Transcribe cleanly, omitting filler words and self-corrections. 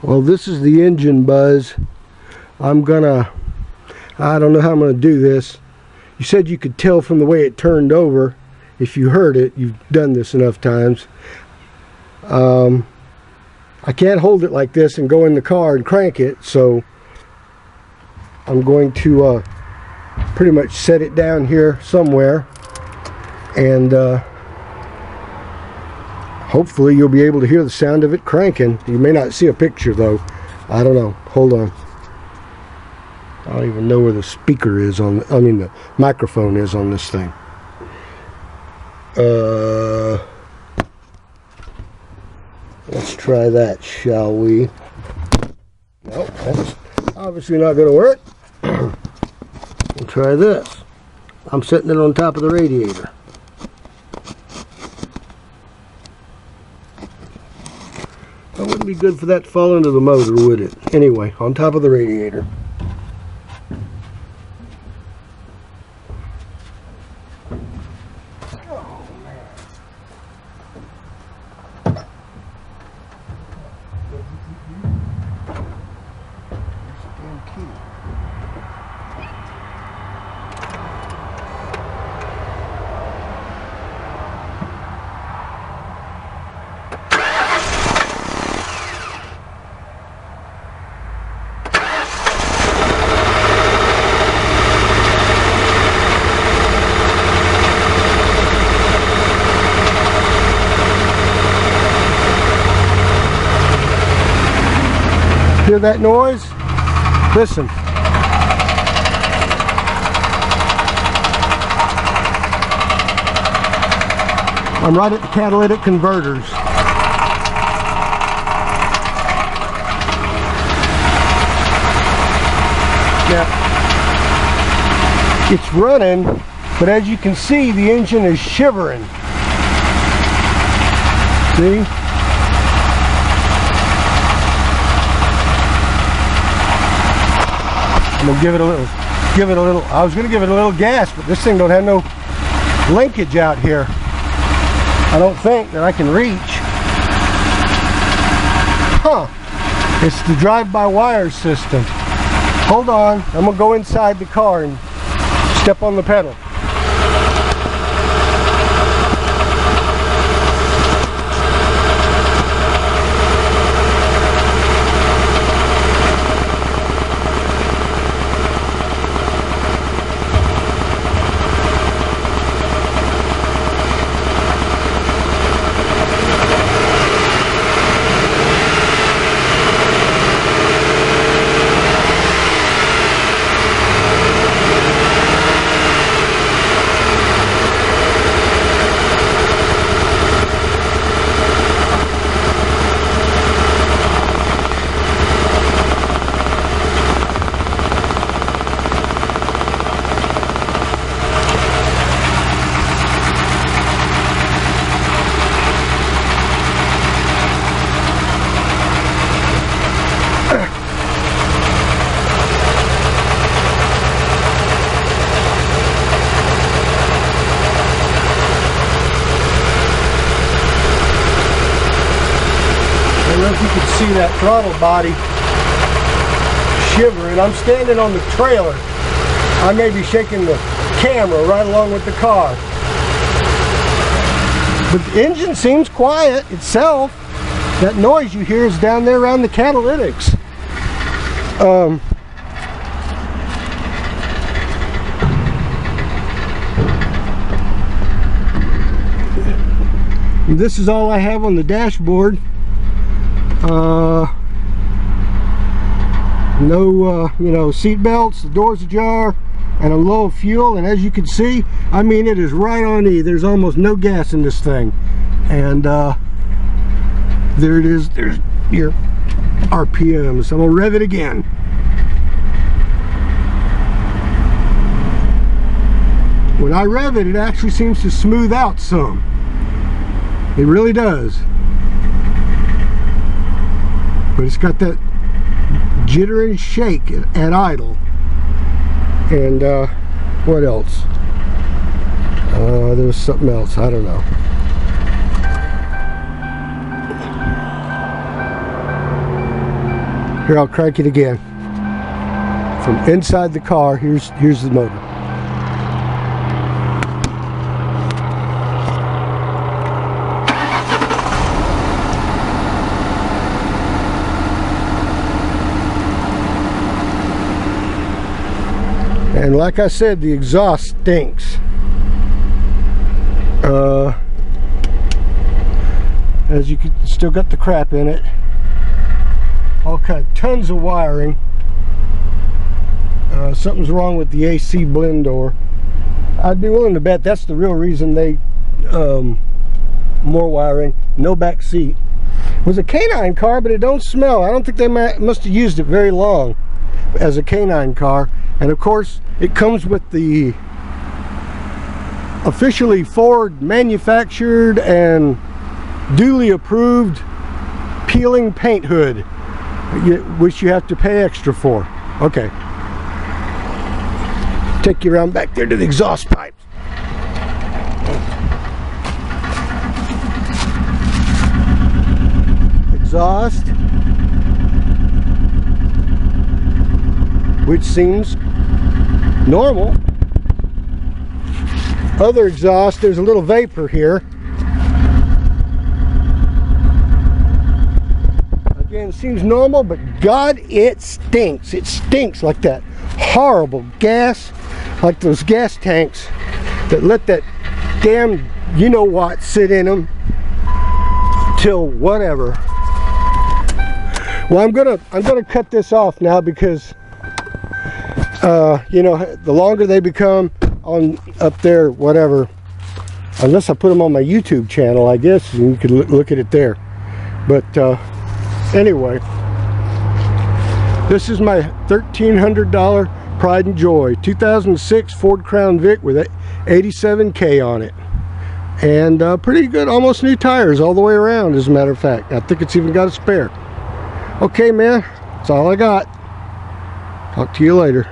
Well, this is the engine buzz. I don't know how I'm gonna do this. You said you could tell from the way it turned over if you heard it. You've done this enough times. I can't hold it like this and go in the car and crank it, so I'm going to pretty much set it down here somewhere, and hopefully you'll be able to hear the sound of it cranking. You may not see a picture though. I don't know. Hold on. I don't even know where the speaker is on, the microphone is on this thing. Let's try that, shall we? Nope, that's obviously not going to work. We'll try this. I'm setting it on top of the radiator. That wouldn't be good for that to fall into the motor, would it? Anyway, on top of the radiator. Hear that noise? Listen. I'm right at the catalytic converters. Now, it's running, but as you can see, the engine is shivering. See? I'm gonna give it a little, I was gonna give it a little gas, but this thing don't have no linkage out here. I don't think that I can reach. Huh, it's the drive-by-wire system. Hold on, I'm gonna go inside the car and step on the pedal. I don't know if you can see that throttle body shivering. I'm standing on the trailer. I may be shaking the camera right along with the car. But the engine seems quiet itself. That noise you hear is down there around the catalytics. This is all I have on the dashboard. No, seat belts, the door's ajar, and a low of fuel. And as you can see, I mean, it is right on E. There's almost no gas in this thing. And there it is. There's your RPMs. I'm gonna rev it again. When I rev it, it actually seems to smooth out some. It really does. But it's got that jitter and shake at idle. And what else? There was something else, I don't know. Here, I'll crank it again. From inside the car, here's the motor. And like I said, the exhaust stinks. As you can, still got the crap in it. All kind, tons of wiring. Something's wrong with the AC blend door. I'd be willing to bet that's the real reason they more wiring. No back seat. It was a canine car, but it don't smell. I don't think they must have used it very long as a canine car. And of course, it comes with the officially Ford manufactured and duly approved peeling paint hood, which you have to pay extra for. Okay. Take you around back there to the exhaust pipes. Exhaust, which seems normal. Other exhaust, there's a little vapor here. Again, it seems normal, but God, it stinks. It stinks like that horrible gas, like those gas tanks that let that damn you-know-what sit in them till whatever. Well, I'm gonna cut this off now because you know, the longer they become on up there, whatever, unless I put them on my YouTube channel, I guess, and you could look at it there. But anyway, this is my $1,300 Pride and Joy 2006 Ford Crown Vic with 87K on it, and pretty good, almost new tires all the way around, as a matter of fact. I think it's even got a spare. Okay, man, that's all I got. Talk to you later.